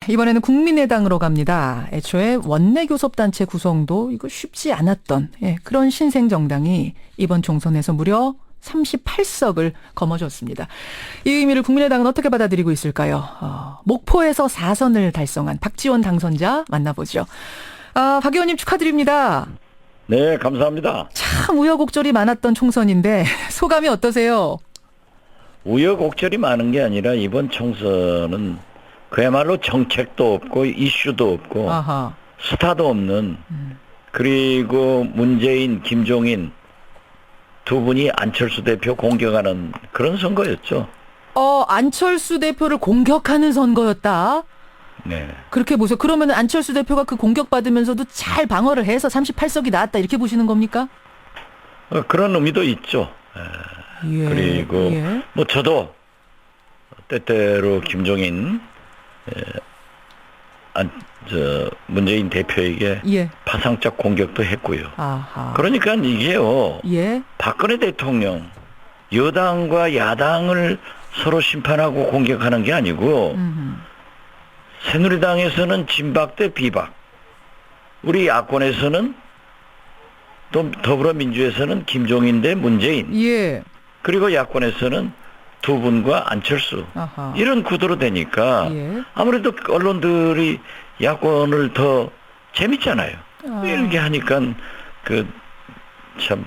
이번에는 국민의당으로 갑니다. 애초에 원내교섭단체 구성도 이거 쉽지 않았던 그런 신생정당이 이번 총선에서 무려 38석을 거머쥐었습니다. 이 의미를 국민의당은 어떻게 받아들이고 있을까요? 목포에서 4선을 달성한 박지원 당선자 만나보죠. 박 의원님 축하드립니다. 네, 감사합니다. 참 우여곡절이 많았던 총선인데 소감이 어떠세요? 우여곡절이 많은 게 아니라 이번 총선은 그야말로 정책도 없고 이슈도 없고 아하. 스타도 없는 그리고 문재인, 김종인 두 분이 안철수 대표 공격하는 그런 선거였죠. 안철수 대표를 공격하는 선거였다. 네. 그렇게 보세요. 그러면 안철수 대표가 그 공격받으면서도 잘 방어를 해서 38석이 나왔다 이렇게 보시는 겁니까? 그런 의미도 있죠. 예, 그리고 예. 뭐 저도 때때로 김종인 문재인 대표에게 예. 파상적 공격도 했고요. 아하. 그러니까 이게요. 예. 박근혜 대통령 여당과 야당을 서로 심판하고 공격하는 게 아니고 새누리당에서는 진박 대 비박, 우리 야권에서는 또 더불어민주에서는 김종인 대 문재인, 예. 그리고 야권에서는 두 분과 안철수, 아하. 이런 구도로 되니까 예. 아무래도 언론들이 야권을 더 재밌잖아요. 이렇게 하니까 참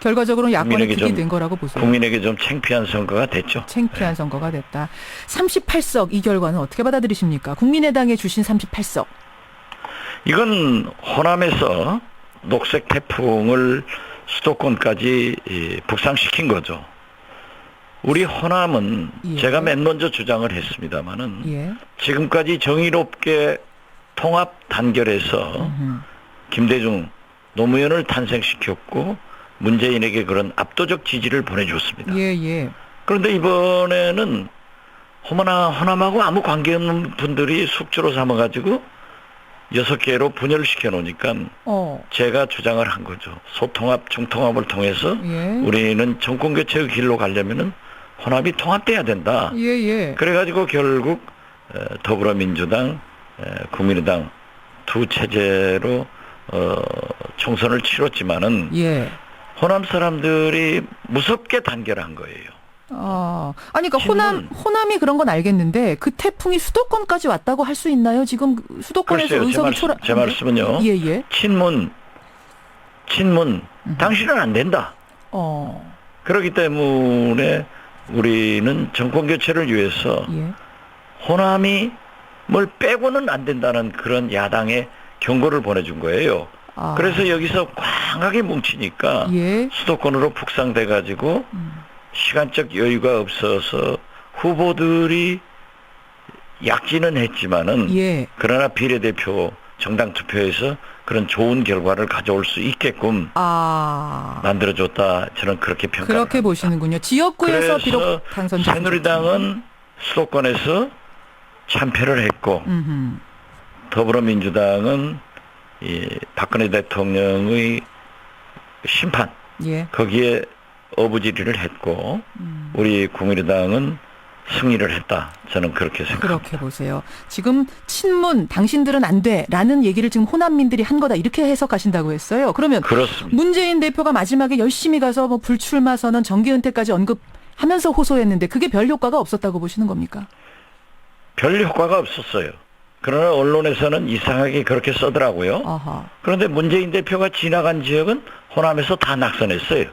결과적으로는 야권이 국민에게 득이 좀, 된 거라고 보세요. 국민에게 좀 창피한 선거가 됐죠. 창피한 선거가 됐다. 38석 이 결과는 어떻게 받아들이십니까? 국민의당에 주신 38석. 이건 호남에서 녹색 태풍을 수도권까지 북상시킨 거죠. 우리 호남은 예. 제가 맨 먼저 주장을 했습니다마는 예. 지금까지 정의롭게 통합 단결해서 김대중 노무현을 탄생시켰고 문재인에게 그런 압도적 지지를 보내줬습니다. 예, 예. 그런데 이번에는 호남하고 아무 관계없는 분들이 숙주로 삼아가지고 6개로 분열시켜 놓으니까 제가 주장을 한 거죠. 소통합, 중통합을 통해서 예. 우리는 정권교체의 길로 가려면은 호남이 통합돼야 된다. 예, 예. 그래가지고 결국 더불어민주당, 국민의당 두 체제로 총선을 치렀지만은 예. 호남 사람들이 무섭게 단결한 거예요. 아니, 그러니까 호남이 그런 건 알겠는데 그 태풍이 수도권까지 왔다고 할 수 있나요? 지금 수도권에서 글쎄요, 의석이 제 말씀은요. 예, 예. 친문, 당신은 안 된다. 그렇기 때문에 우리는 정권 교체를 위해서 예. 호남이 뭘 빼고는 안 된다는 그런 야당의 경고를 보내준 거예요. 그래서 여기서 광하게 뭉치니까 예. 수도권으로 북상돼 가지고 시간적 여유가 없어서 후보들이 약진은 했지만은 예. 그러나 비례대표 정당 투표에서 그런 좋은 결과를 가져올 수 있게끔 만들어줬다. 저는 그렇게 평가합니다. 그렇게 보시는군요. 지역구에서 비록 당선. 새누리당은 수도권에서 참패를 했고 더불어민주당은 이 박근혜 대통령의 심판, 예. 거기에 어부지리를 했고 우리 국민의당은 승리를 했다. 저는 그렇게 생각합니다. 그렇게 보세요. 지금 친문 당신들은 안 돼라는 얘기를 지금 호남민들이 한 거다 이렇게 해석하신다고 했어요. 그러면 그렇습니다. 문재인 대표가 마지막에 열심히 가서 뭐 불출마 선언, 정계 은퇴까지 언급하면서 호소했는데 그게 별 효과가 없었다고 보시는 겁니까? 별 효과가 없었어요. 그러나 언론에서는 이상하게 그렇게 써더라고요. 아하. 그런데 문재인 대표가 지나간 지역은 호남에서 다 낙선했어요.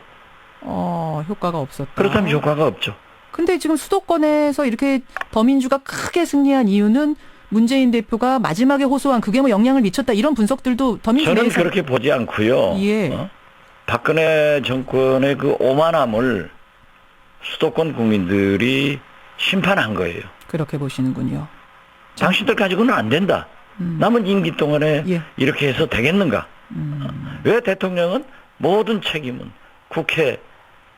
효과가 없었다. 그렇다면 효과가 없죠. 근데 지금 수도권에서 이렇게 더민주가 크게 승리한 이유는 문재인 대표가 마지막에 호소한 그게 뭐 영향을 미쳤다 이런 분석들도 더민주 저는 내에서 그렇게 보지 않고요. 예. 박근혜 정권의 그 오만함을 수도권 국민들이 심판한 거예요. 그렇게 보시는군요. 당신들 가지고는 안 된다. 남은 임기 동안에 예. 이렇게 해서 되겠는가? 왜 대통령은 모든 책임은 국회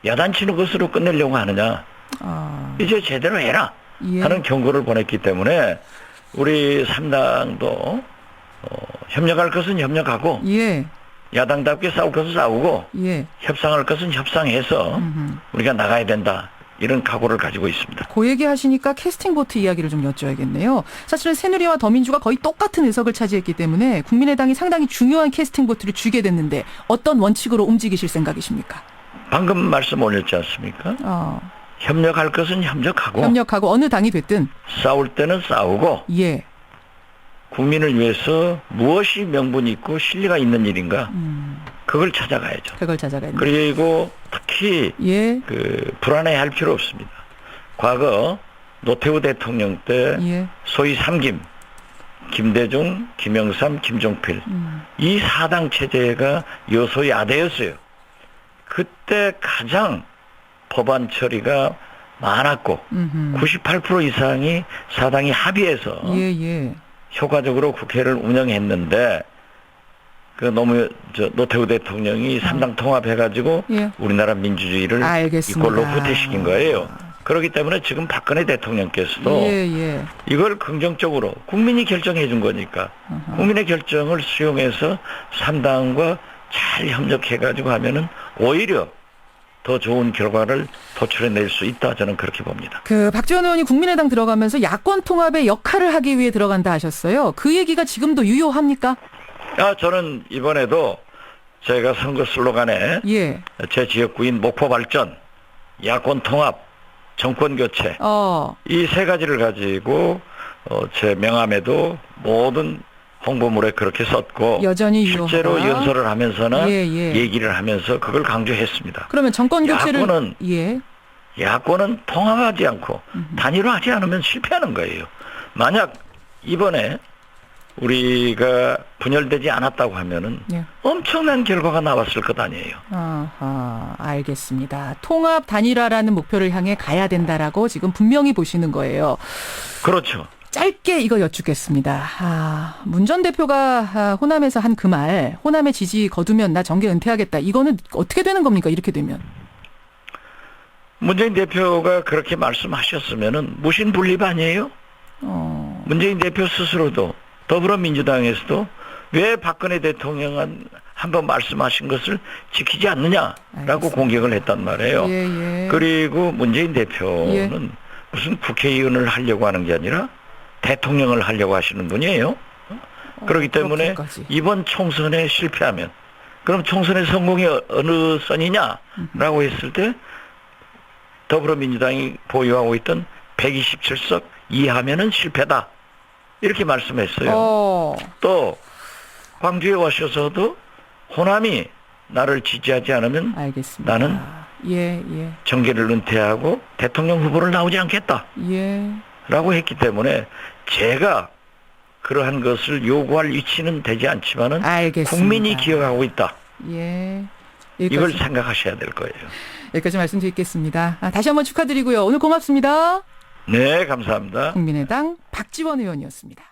야단치는 것으로 끝내려고 하느냐? 이제 제대로 해라 예. 하는 경고를 보냈기 때문에 우리 3당도 협력할 것은 협력하고 예. 야당답게 싸울 것은 싸우고 예. 협상할 것은 협상해서 우리가 나가야 된다. 이런 각오를 가지고 있습니다. 그 얘기 하시니까 캐스팅 보트 이야기를 좀 여쭤야겠네요. 사실은 새누리와 더민주가 거의 똑같은 의석을 차지했기 때문에 국민의당이 상당히 중요한 캐스팅 보트를 쥐게 됐는데 어떤 원칙으로 움직이실 생각이십니까? 방금 말씀 올렸지 않습니까? 협력할 것은 협력하고 어느 당이 됐든 싸울 때는 싸우고 예. 국민을 위해서 무엇이 명분이 있고 실리가 있는 일인가 그걸 찾아가야죠. 그리고 특히 예. 불안해할 필요 없습니다. 과거 노태우 대통령 때 예. 소위 3김 김대중, 김영삼, 김종필 이 4당 체제가 여소 야대였어요. 그때 가장 법안 처리가 많았고 98% 이상이 4당이 합의해서 예. 효과적으로 국회를 운영했는데 너무 노태우 대통령이 3당 통합해가지고 예. 우리나라 민주주의를 알겠습니다. 이꼴로 후퇴시킨 거예요. 그렇기 때문에 지금 박근혜 대통령께서도 예. 이걸 긍정적으로 국민이 결정해 준 거니까 국민의 결정을 수용해서 3당과 잘 협력해가지고 하면은 오히려 더 좋은 결과를 도출해낼 수 있다. 저는 그렇게 봅니다. 박지원 의원이 국민의당 들어가면서 야권 통합의 역할을 하기 위해 들어간다 하셨어요. 그 얘기가 지금도 유효합니까? 저는 이번에도 제가 선거 슬로건에 예. 제 지역구인 목포 발전, 야권 통합, 정권 교체 이 세 가지를 가지고 제 명함에도 모든 홍보물에 그렇게 썼고 여전히 실제로 유효하다. 연설을 하면서나 예. 얘기를 하면서 그걸 강조했습니다. 그러면 정권 교체를 야권은 통합하지 않고 단일화하지 않으면 실패하는 거예요. 만약 이번에 우리가 분열되지 않았다고 하면은 엄청난 결과가 나왔을 것 아니에요. 알겠습니다. 통합 단일화라는 목표를 향해 가야 된다라고 지금 분명히 보시는 거예요. 그렇죠. 짧게 이거 여쭙겠습니다. 문 전 대표가 호남에서 한 그 말, 호남의 지지 거두면 나 정계 은퇴하겠다. 이거는 어떻게 되는 겁니까? 이렇게 되면. 문재인 대표가 그렇게 말씀하셨으면은 무신분립 아니에요? 문재인 대표 스스로도 더불어민주당에서도 왜 박근혜 대통령은 한번 말씀하신 것을 지키지 않느냐라고 알겠습니다. 공격을 했단 말이에요. 예. 그리고 문재인 대표는 무슨 국회의원을 하려고 하는 게 아니라 대통령을 하려고 하시는 분이에요. 그렇기 때문에 그렇게까지. 이번 총선에 실패하면 그럼 총선의 성공이 어느 선이냐라고 했을 때 더불어민주당이 보유하고 있던 127석 이하면은 실패다. 이렇게 말씀했어요. 또 광주에 오셔서도 호남이 나를 지지하지 않으면 알겠습니다. 나는 정계를 은퇴하고 대통령 후보를 나오지 않겠다. 라고 했기 때문에 제가 그러한 것을 요구할 위치는 되지 않지만은 알겠습니다. 국민이 기억하고 있다. 이걸 생각하셔야 될 거예요. 여기까지 말씀드리겠습니다. 다시 한번 축하드리고요. 오늘 고맙습니다. 네, 감사합니다. 국민의당 박지원 의원이었습니다.